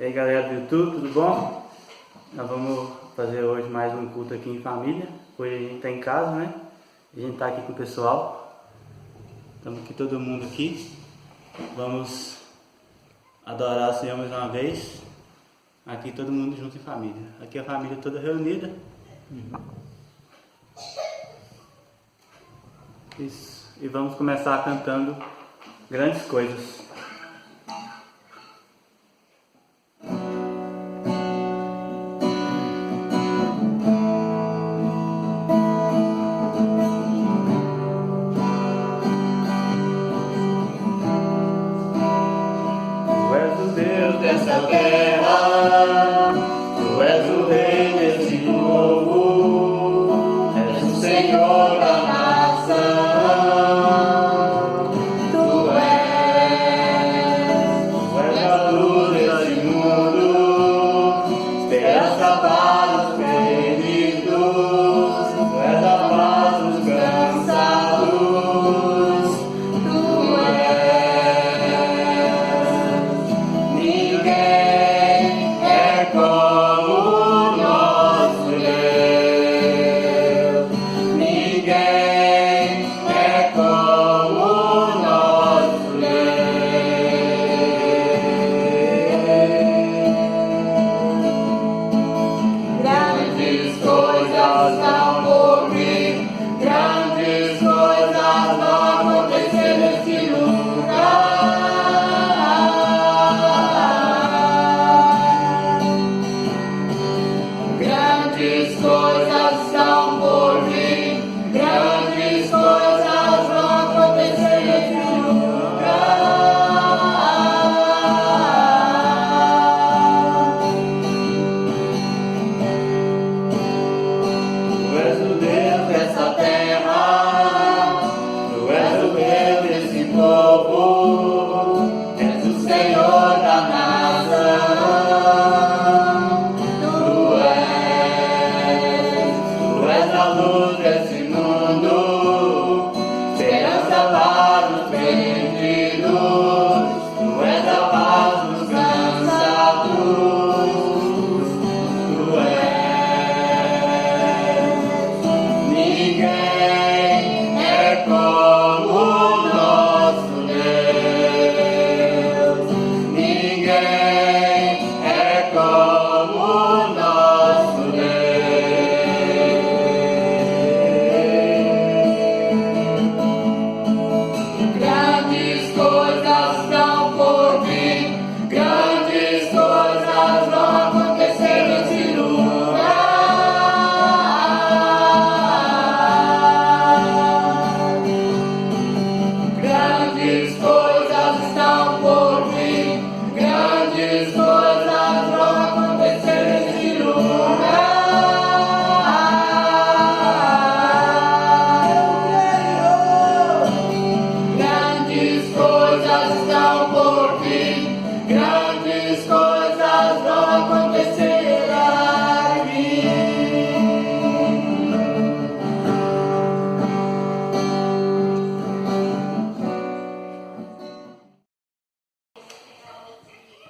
E aí galera do YouTube, tudo bom? Nós vamos fazer hoje mais um culto aqui em família. Hoje a gente está em casa, né? A gente está aqui com o pessoal. Estamos aqui todo mundo aqui. Vamos adorar o Senhor mais uma vez. Aqui todo mundo junto em família. Aqui a família toda reunida. Isso. E vamos começar cantando grandes coisas. Dessa terra, tu és o rei desse povo, és o Senhor da nação, tu és a luz desse mundo, esperança para os perdidos, tu és a paz dos cansados, tu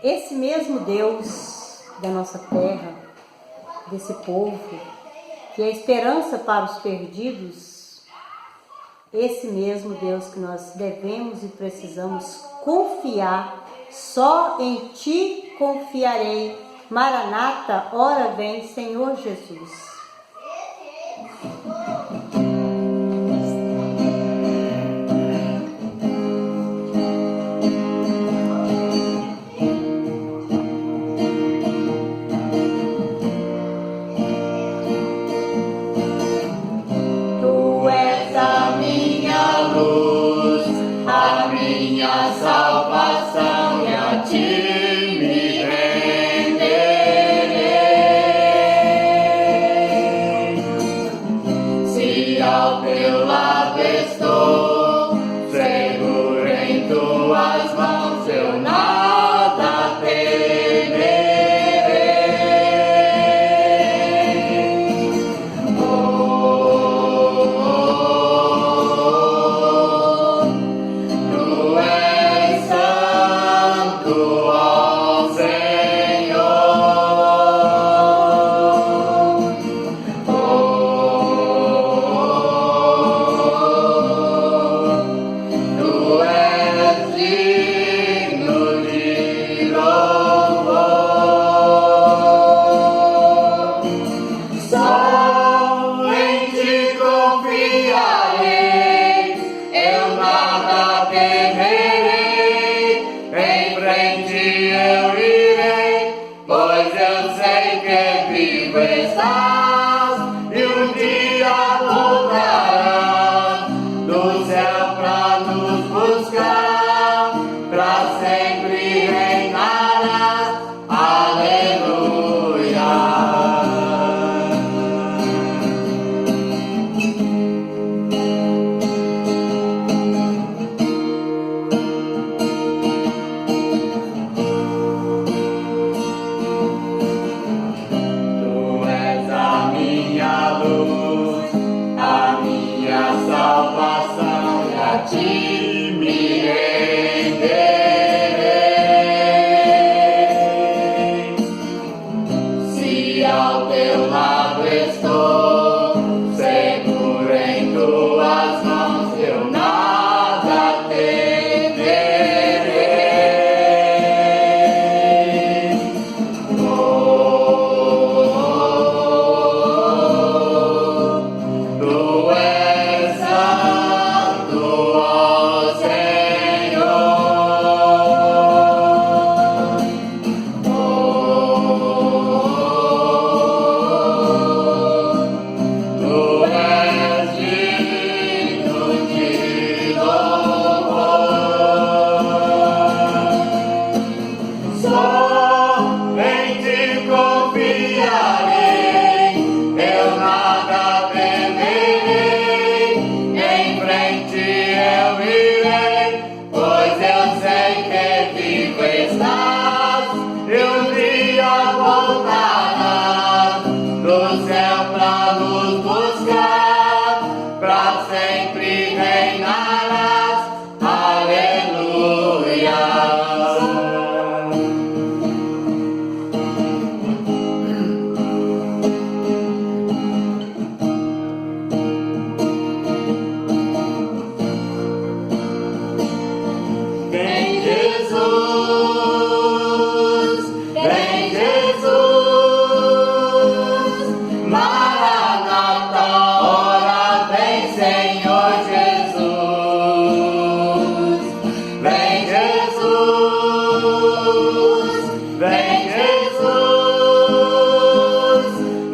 esse mesmo Deus da nossa terra, desse povo, que é a esperança para os perdidos, esse mesmo Deus que nós devemos e precisamos confiar, só em Ti confiarei. Maranata, ora vem, Senhor Jesus. Salvação, e a Ti me renderei. Se ao Teu lado estou, seguro em Tuas mãos, eu nada temerei. Oh, oh, oh, oh. céu pra nos buscar, pra sempre reinarás. Aleluia. Tu és a minha luz, a minha salvação, e a ti me renderei. Se ao teu lado estou, seguro em tuas mãos, eu nada temerei. Tu és santo, ó Senhor. Tu és digno de louvor. Só em ti confiarei, eu nada temerei. Em frente eu irei, pois eu sei que vivo estás. E um dia voltarás do céu pra nos buscar, pra sempre reinarás. Aleluia. Vem Jesus, Maranata, ora vem Senhor Jesus. Vem Jesus,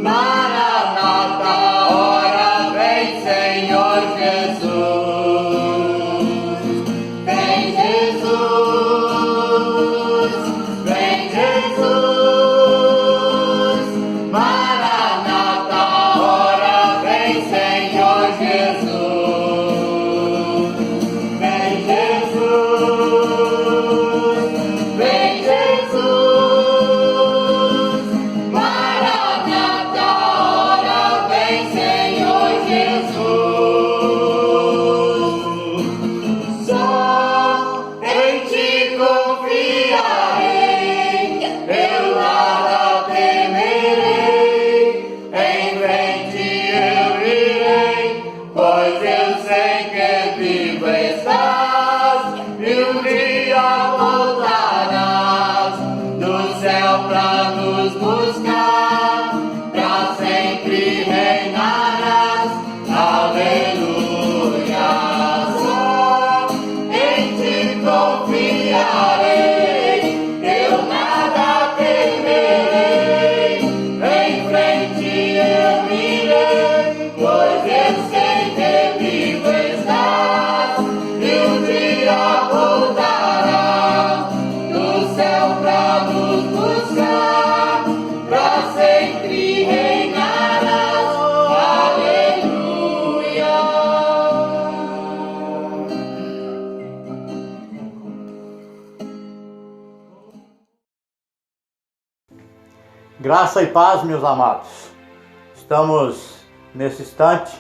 Maranata, ora vem Senhor Jesus. Vem Jesus, Maranata, ora vem Senhor Jesus. Vem Jesus, Maranata, ora vem Senhor Jesus. Só em ti confiarei, eu nada temerei. Em frente eu irei, pois eu sei que vivo estás. E um dia voltarás do céu pra nos buscar, pra sempre reinarás. Aleluia. Só em ti confiarei, eu nada temerei. Em frente eu irei, pois eu sei que vivo estás. E um dia voltarás do céu pra nos buscar, pra sempre reinarás. Aleluia. Graça e paz, meus amados. Estamos nesse instante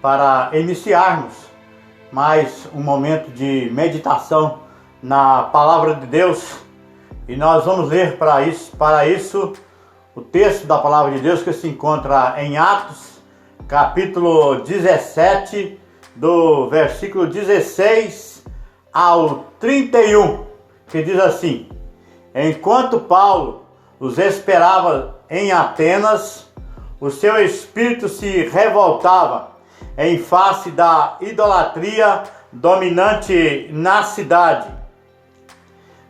para iniciarmos mais um momento de meditação na Palavra de Deus. E nós vamos ler para isso o texto da Palavra de Deus que se encontra em Atos, capítulo 17, do versículo 16 ao 31, que diz assim: Enquanto Paulo os esperava em Atenas, o seu espírito se revoltava em face da idolatria dominante na cidade.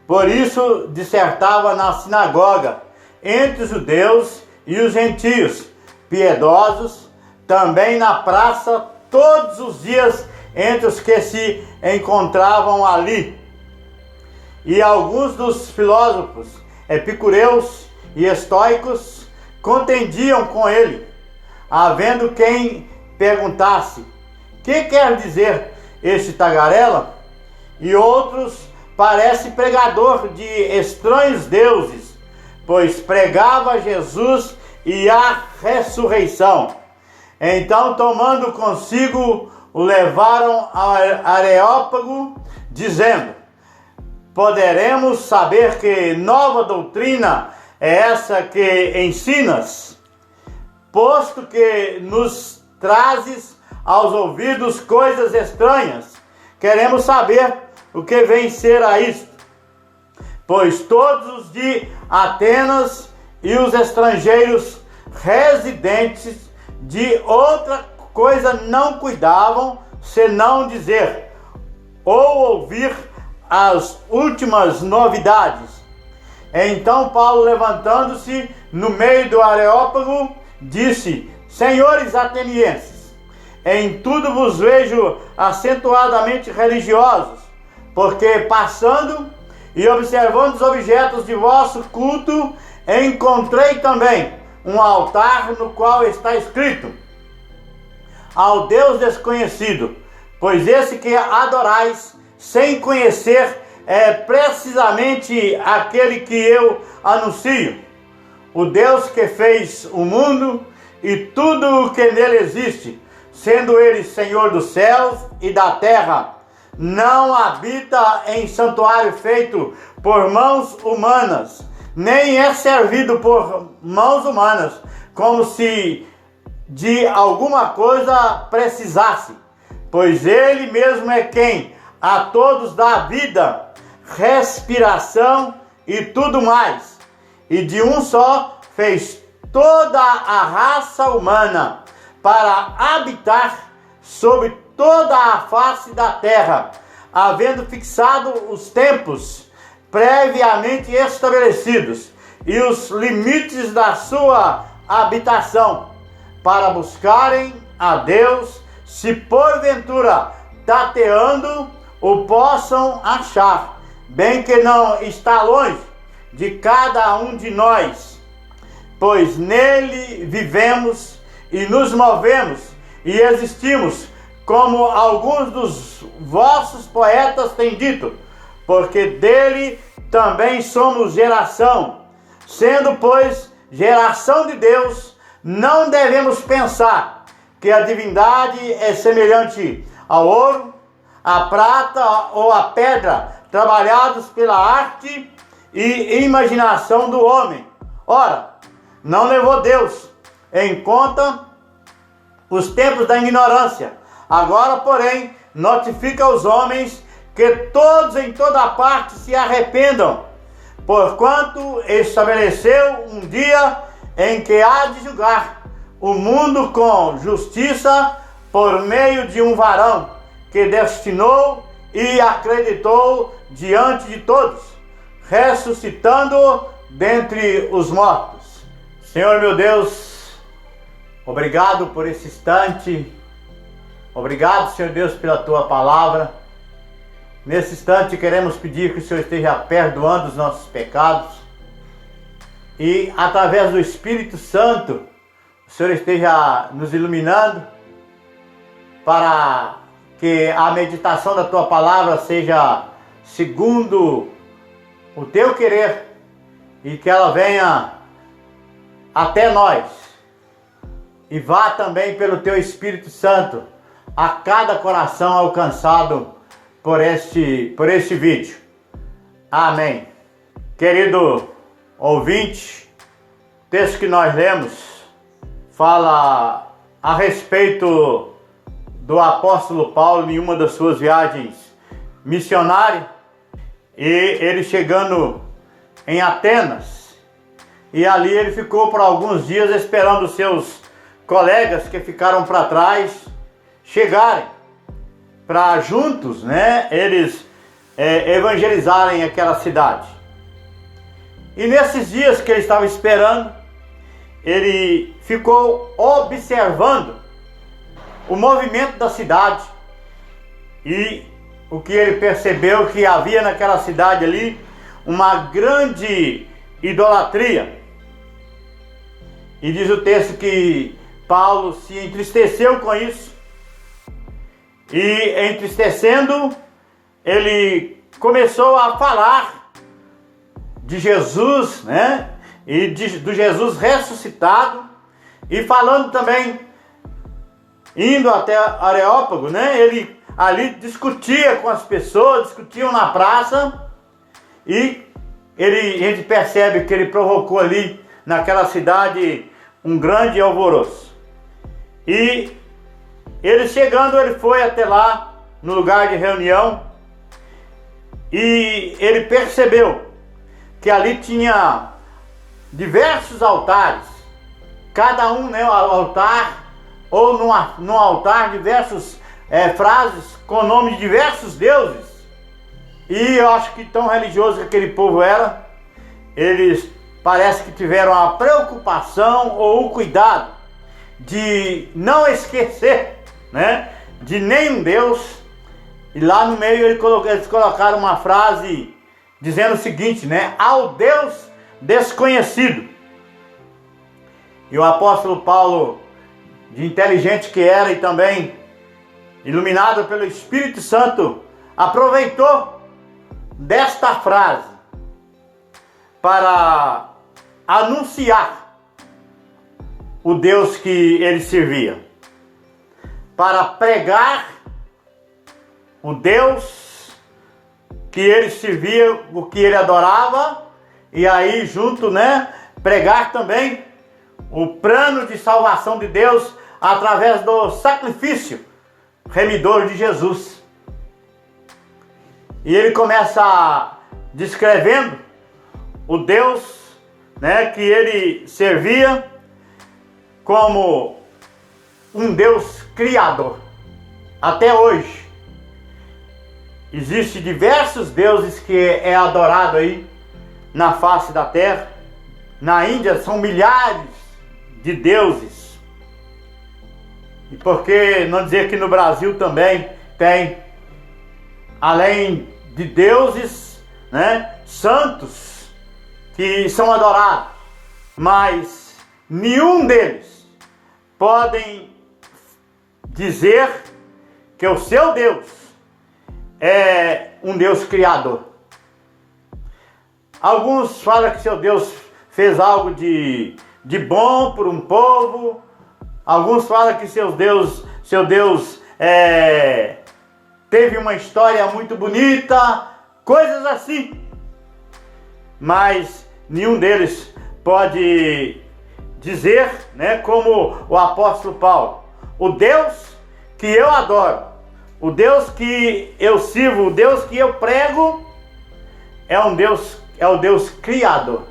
Por isso dissertava na sinagoga entre os judeus e os gentios piedosos, também na praça todos os dias entre os que se encontravam ali. E alguns dos filósofos epicureus e estoicos contendiam com ele, havendo quem perguntasse: que quer dizer este tagarela? E outros: parece pregador de estranhos deuses, pois pregava Jesus e a ressurreição. Então, tomando consigo, o levaram ao Areópago, dizendo: poderemos saber que nova doutrina é essa que ensinas, posto que nos trazes aos ouvidos coisas estranhas. Queremos saber o que vem ser a isto, pois todos os de Atenas e os estrangeiros residentes de outra coisa não cuidavam, senão dizer ou ouvir as últimas novidades. Então Paulo, levantando-se no meio do Areópago, disse: senhores atenienses, em tudo vos vejo acentuadamente religiosos, porque passando e observando os objetos de vosso culto, encontrei também um altar no qual está escrito: ao Deus desconhecido, pois esse que adorais sem conhecer é precisamente aquele que eu anuncio, o Deus que fez o mundo e tudo o que nele existe, sendo ele Senhor dos céus e da terra. Não habita em santuário feito por mãos humanas, nem é servido por mãos humanas, como se de alguma coisa precisasse, pois ele mesmo é quem a todos dá vida, respiração e tudo mais, e de um só fez toda a raça humana para habitar sobre toda a face da terra, havendo fixado os tempos previamente estabelecidos e os limites da sua habitação, para buscarem a Deus, se porventura tateando o possam achar, bem que não está longe de cada um de nós, pois nele vivemos e nos movemos e existimos, como alguns dos vossos poetas têm dito, porque dele também somos geração. Sendo, pois, geração de Deus, não devemos pensar que a divindade é semelhante ao ouro, à prata ou à pedra, trabalhados pela arte e imaginação do homem. Ora, não levou Deus em conta os tempos da ignorância. Agora, porém, notifica aos homens que todos em toda parte se arrependam, porquanto estabeleceu um dia em que há de julgar o mundo com justiça por meio de um varão que destinou e acreditou diante de todos, ressuscitando dentre os mortos. Senhor meu Deus, obrigado por esse instante. Obrigado, Senhor Deus, pela Tua palavra. Nesse instante queremos pedir que o Senhor esteja perdoando os nossos pecados e, através do Espírito Santo, o Senhor esteja nos iluminando para que a meditação da Tua palavra seja segundo o Teu querer e que ela venha até nós e vá também pelo Teu Espírito Santo a cada coração alcançado por este vídeo. Amém. Querido ouvinte, o texto que nós lemos fala a respeito do apóstolo Paulo em uma das suas viagens missionárias, e ele chegando em Atenas, e ali ele ficou por alguns dias esperando os seus colegas que ficaram para trás chegarem, para juntos, eles evangelizarem aquela cidade. E nesses dias que ele estava esperando, ele ficou observando o movimento da cidade e o que ele percebeu que havia naquela cidade ali uma grande idolatria. E diz o texto que Paulo se entristeceu com isso, e entristecendo, ele começou a falar de Jesus, né? E do Jesus ressuscitado, e falando também, indo até Areópago, né? Ele ali discutia com as pessoas, discutiam na praça, e a gente percebe que ele provocou ali naquela cidade um grande alvoroço. E ele chegando, ele foi até lá no lugar de reunião, e ele percebeu que ali tinha diversos altares, cada um, né, altar, ou no altar diversas frases com o nome de diversos deuses. E eu acho que tão religioso que aquele povo era, eles parece que tiveram a preocupação ou o cuidado de não esquecer, né, de nenhum Deus. E lá no meio eles colocaram uma frase dizendo o seguinte, né, ao Deus desconhecido. E o apóstolo Paulo, de inteligente que era e também iluminado pelo Espírito Santo, aproveitou desta frase para anunciar o Deus que ele servia, para pregar o Deus que ele servia, o que ele adorava, e aí junto, né, pregar também o plano de salvação de Deus através do sacrifício remidor de Jesus. E ele começa descrevendo o Deus, né, que ele servia como um Deus criador. Até hoje existem diversos deuses que é adorado aí na face da terra. Na Índia são milhares de deuses. E por que não dizer que no Brasil também tem, além de deuses, né, santos que são adorados, mas nenhum deles podem dizer que o seu Deus é um Deus criador. Alguns falam que seu Deus fez algo de bom por um povo. Alguns falam que seu Deus teve uma história muito bonita, coisas assim. Mas nenhum deles pode dizer, né, como o apóstolo Paulo, o Deus que eu adoro, o Deus que eu sirvo, o Deus que eu prego, é o Deus criador.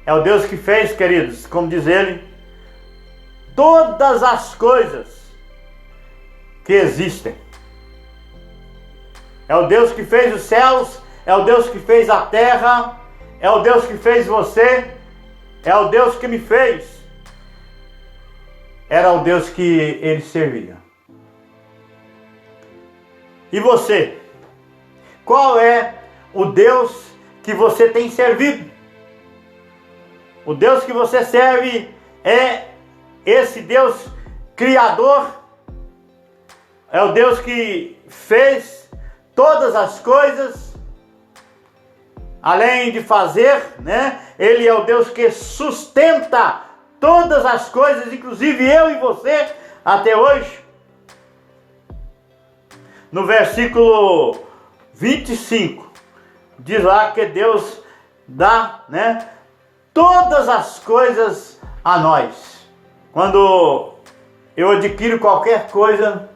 É o Deus que fez, queridos, como diz ele, todas as coisas que existem. É o Deus que fez os céus, é o Deus que fez a terra, é o Deus que fez você, é o Deus que me fez. Era o Deus que ele servia. E você? Qual é o Deus que você tem servido? O Deus que você serve é esse Deus criador? É o Deus que fez todas as coisas? Além de fazer, né? Ele é o Deus que sustenta todas as coisas, inclusive eu e você, até hoje. No versículo 25, diz lá que Deus dá, né, todas as coisas a nós. Quando eu adquiro qualquer coisa,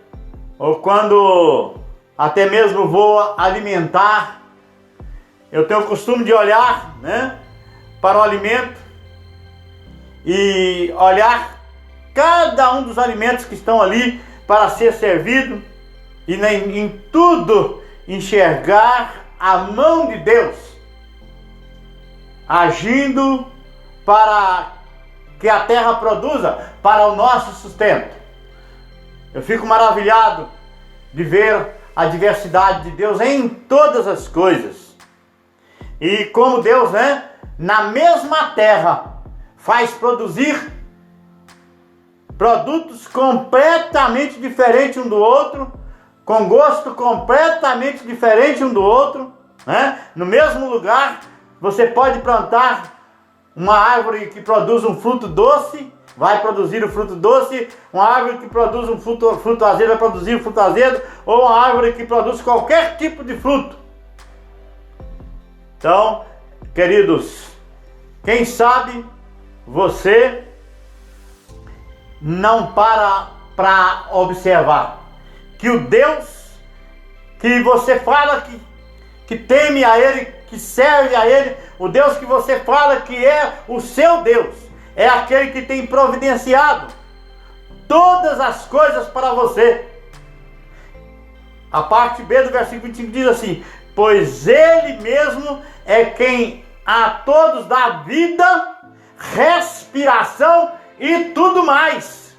ou quando até mesmo vou alimentar, eu tenho o costume de olhar, né, para o alimento e olhar cada um dos alimentos que estão ali para ser servido e em tudo enxergar a mão de Deus agindo para que a terra produza para o nosso sustento. Eu fico maravilhado de ver a diversidade de Deus em todas as coisas. E como Deus, né, na mesma terra, faz produzir produtos completamente diferentes um do outro, com gosto completamente diferente um do outro, né? No mesmo lugar, você pode plantar uma árvore que produz um fruto doce, vai produzir o fruto doce, uma árvore que produz um fruto azedo vai produzir o fruto azedo, ou uma árvore que produz qualquer tipo de fruto. Então, queridos, quem sabe você não para observar que o Deus que você fala que teme a Ele, que serve a Ele, o Deus que você fala que é o seu Deus, é aquele que tem providenciado todas as coisas para você. A parte B do versículo 25 diz assim: pois Ele mesmo é quem a todos dá vida, respiração e tudo mais.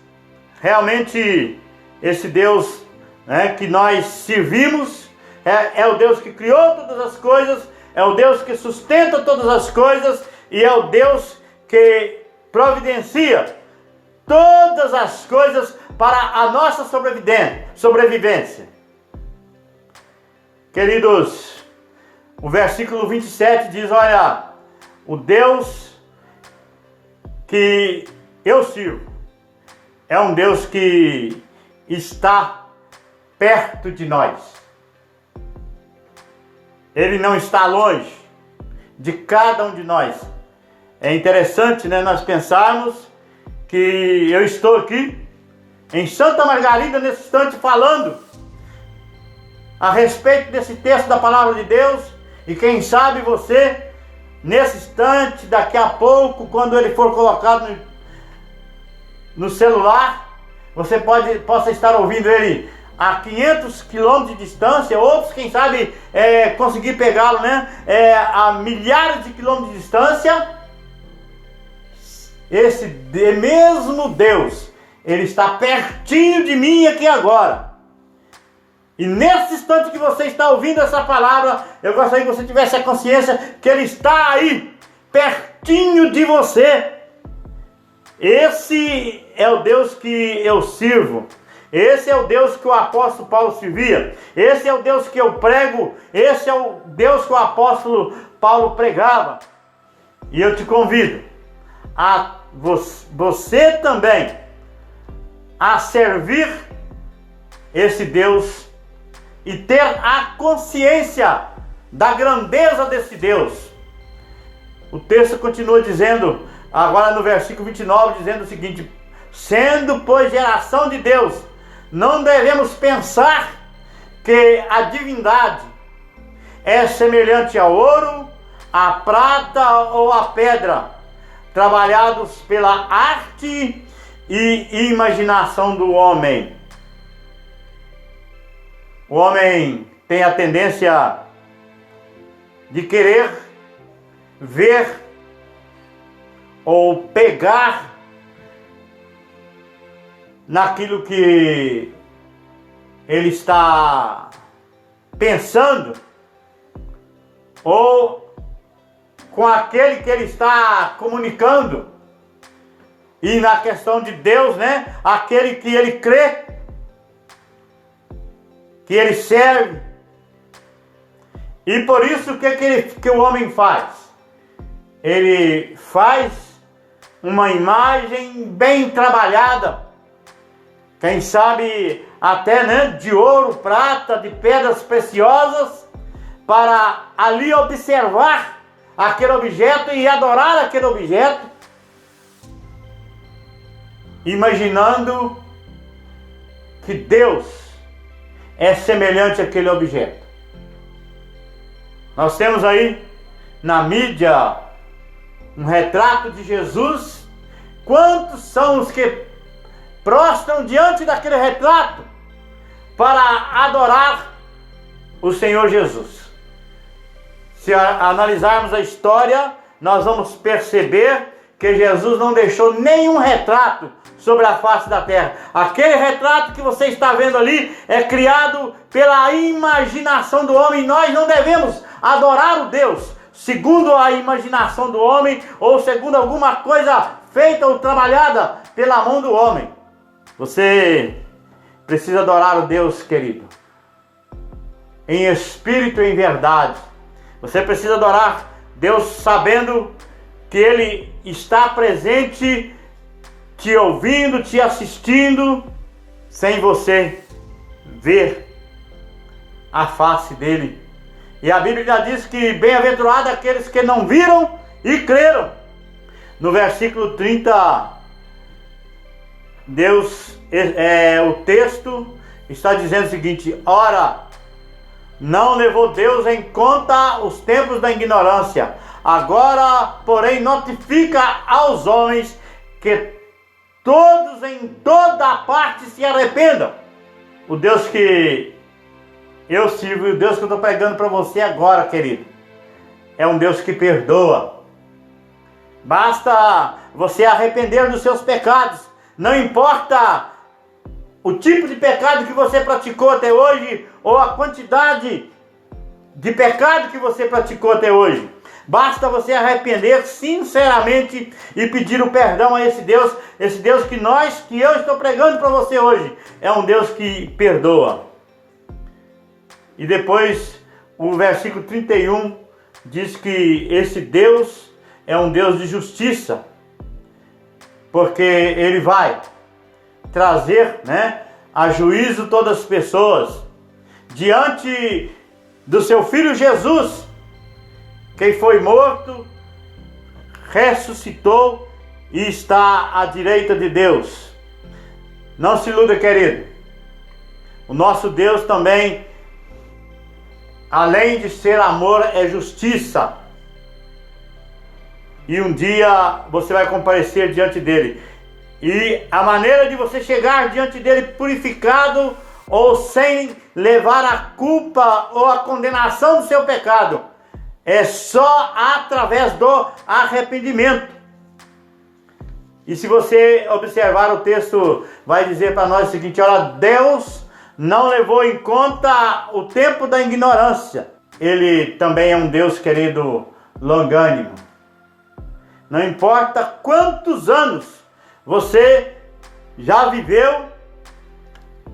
Realmente, esse Deus, né, que nós servimos é o Deus que criou todas as coisas, é o Deus que sustenta todas as coisas e é o Deus que providencia todas as coisas para a nossa sobrevivência. Queridos, o versículo 27 diz: olha, o Deus que eu sirvo é um Deus que está perto de nós. Ele não está longe de cada um de nós. É interessante, né, nós pensarmos que eu estou aqui em Santa Margarida nesse instante falando a respeito desse texto da palavra de Deus, e quem sabe você nesse instante, daqui a pouco, quando ele for colocado no celular, você possa estar ouvindo ele a 500 quilômetros de distância, outros, quem sabe, conseguir pegá-lo, né, a milhares de quilômetros de distância. Esse mesmo Deus, ele está pertinho de mim aqui agora. E nesse instante que você está ouvindo essa palavra, eu gostaria que você tivesse a consciência que ele está aí, pertinho de você. Esse é o Deus que eu sirvo. Esse é o Deus que o apóstolo Paulo servia. Esse é o Deus que eu prego. Esse é o Deus que o apóstolo Paulo pregava. E eu te convido a você também a servir esse Deus e ter a consciência da grandeza desse Deus. O texto continua dizendo, agora no versículo 29, dizendo o seguinte: sendo, pois, geração de Deus, não devemos pensar que a divindade é semelhante ao ouro, à prata ou à pedra, trabalhados pela arte e imaginação do homem. O homem tem a tendência de querer ver ou pegar naquilo que ele está pensando, ou com aquele que ele está comunicando. E na questão de Deus, né, aquele que ele crê, que ele serve. E por isso o que o homem faz? Ele faz uma imagem bem trabalhada, quem sabe até, né, de ouro, prata, de pedras preciosas, para ali observar aquele objeto e adorar aquele objeto, imaginando que Deus é semelhante àquele objeto. Nós temos aí na mídia um retrato de Jesus. Quantos são os que prostram diante daquele retrato para adorar o Senhor Jesus? Se analisarmos a história, nós vamos perceber que Jesus não deixou nenhum retrato sobre a face da terra. Aquele retrato que você está vendo ali é criado pela imaginação do homem. Nós não devemos adorar o Deus segundo a imaginação do homem ou segundo alguma coisa feita ou trabalhada pela mão do homem. Você precisa adorar o Deus, querido, em espírito e em verdade. Você precisa adorar Deus sabendo que Ele está presente, te ouvindo, te assistindo, sem você ver a face dele. E a Bíblia já diz que bem-aventurado aqueles que não viram e creram. No versículo 30, o texto está dizendo o seguinte: ora, não levou Deus em conta os tempos da ignorância. Agora, porém, notifica aos homens que todos em toda parte se arrependam. O Deus que eu sirvo e o Deus que eu estou pregando para você agora, querido, é um Deus que perdoa. Basta você arrepender dos seus pecados. Não importa o tipo de pecado que você praticou até hoje ou a quantidade de pecado que você praticou até hoje. Basta você arrepender sinceramente e pedir o perdão a esse Deus que eu estou pregando para você hoje. É um Deus que perdoa. E depois o versículo 31 diz que esse Deus é um Deus de justiça, porque Ele vai trazer, a juízo todas as pessoas diante do seu Filho Jesus, quem foi morto, ressuscitou e está à direita de Deus. Não se iluda, querido. O nosso Deus também, além de ser amor, é justiça. E um dia você vai comparecer diante dele. E a maneira de você chegar diante dele purificado ou sem levar a culpa ou a condenação do seu pecado é só através do arrependimento. E se você observar o texto, vai dizer para nós o seguinte: olha, Deus não levou em conta o tempo da ignorância. Ele também é um Deus, querido, longânimo. Não importa quantos anos você já viveu,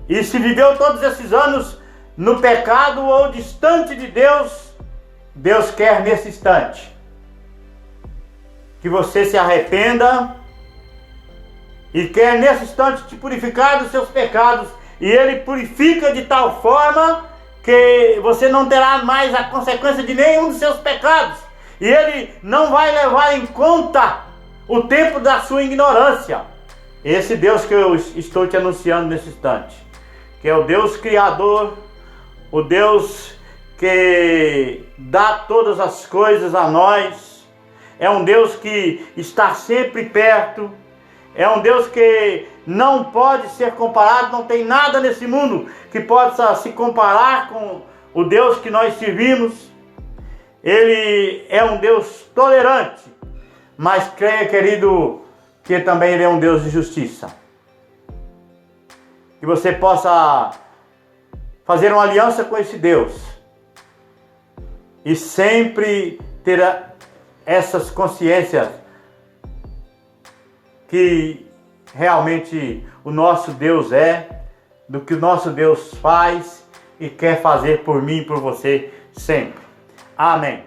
e se viveu todos esses anos no pecado ou distante de Deus, Deus quer nesse instante que você se arrependa e quer nesse instante te purificar dos seus pecados. E Ele purifica de tal forma que você não terá mais a consequência de nenhum dos seus pecados. E Ele não vai levar em conta o tempo da sua ignorância. Esse Deus que eu estou te anunciando nesse instante, que é o Deus Criador, o Deus que dá todas as coisas a nós, é um Deus que está sempre perto, é um Deus que não pode ser comparado, não tem nada nesse mundo que possa se comparar com o Deus que nós servimos. Ele é um Deus tolerante, mas creia, querido, que também Ele é um Deus de justiça. Que você possa fazer uma aliança com esse Deus e sempre ter essas consciências que realmente o nosso Deus do que o nosso Deus faz e quer fazer por mim e por você sempre. Amém.